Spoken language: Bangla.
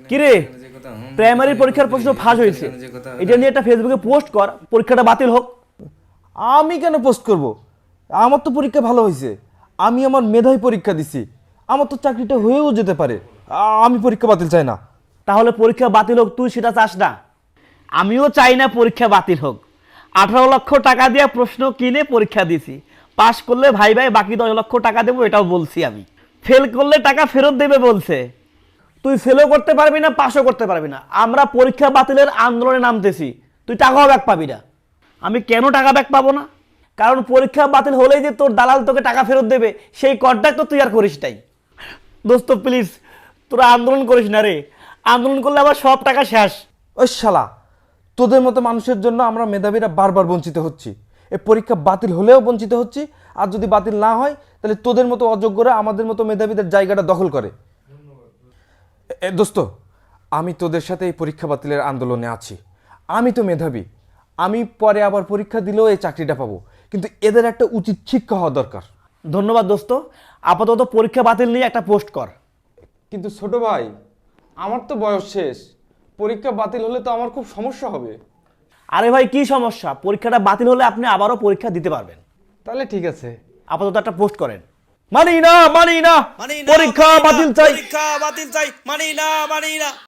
কিরে, প্রাইমারি পরীক্ষার প্রশ্ন ফাঁস হয়েছে, এটা নিয়ে একটা ফেসবুকে পোস্ট কর, পরীক্ষাটা বাতিল হোক। আমি কেন পোস্ট করব? আমার তো পরীক্ষা ভালো হয়েছে, আমি আমার মেধায় পরীক্ষা দিছি, আমার তো চাকরিটা হয়েও যেতে পারে। আমি পরীক্ষা বাতিল চাই না। তাহলে পরীক্ষা বাতিল হোক, তুই সেটা চাস না? আমিও চাই না পরীক্ষা বাতিল হোক। 18 লক্ষ টাকা দিয়ে প্রশ্ন কিনে পরীক্ষা দিছি, পাশ করলে ভাই ভাই বাকি 10 লক্ষ টাকা দেবো, এটাও বলছি আমি। ফেল করলে টাকা ফেরত দেবে বলছে। তুই ফেলও করতে পারবি না, পাশও করতে পারবি না। আমরা পরীক্ষা বাতিলের আন্দোলনে নামতেছি, তুই টাকাও ব্যাক পাবি না। আমি কেন টাকা ব্যাক পাবো না? কারণ পরীক্ষা বাতিল হলেই যে তোর দালাল তোকে টাকা ফেরত দেবে, সেই কন্ট্রাক্ট তো তুই আর করিস নাই। দোস্ত প্লিজ, তোরা আন্দোলন করিস না রে, আন্দোলন করলে আবার সব টাকা শেষ। ওই শালা, তোদের মতো মানুষের জন্য আমরা মেধাবীরা বারবার বঞ্চিত হচ্ছি। এই পরীক্ষা বাতিল হলেও বঞ্চিত হচ্ছি, আর যদি বাতিল না হয় তাহলে তোদের মতো অযোগ্যরা আমাদের মতো মেধাবীদের জায়গাটা দখল করে। দোস্ত, আমি তোদের সাথে এই পরীক্ষা বাতিলের আন্দোলনে আছি। আমি তো মেধাবী, আমি পরে আবার পরীক্ষা দিলেও এই চাকরিটা পাবো, কিন্তু এদের একটা উচিত শিক্ষা হওয়া দরকার। ধন্যবাদ দোস্ত, আপাতত পরীক্ষা বাতিল নিয়ে একটা পোস্ট কর। কিন্তু ছোট ভাই, আমার তো বয়স শেষ, পরীক্ষা বাতিল হলে তো আমার খুব সমস্যা হবে। আরে ভাই, কি সমস্যা? পরীক্ষাটা বাতিল হলে আপনি আবারও পরীক্ষা দিতে পারবেন। তাহলে ঠিক আছে। আপাতত একটা পোস্ট করেন, মানি না, পরীক্ষা বাতিল চাই।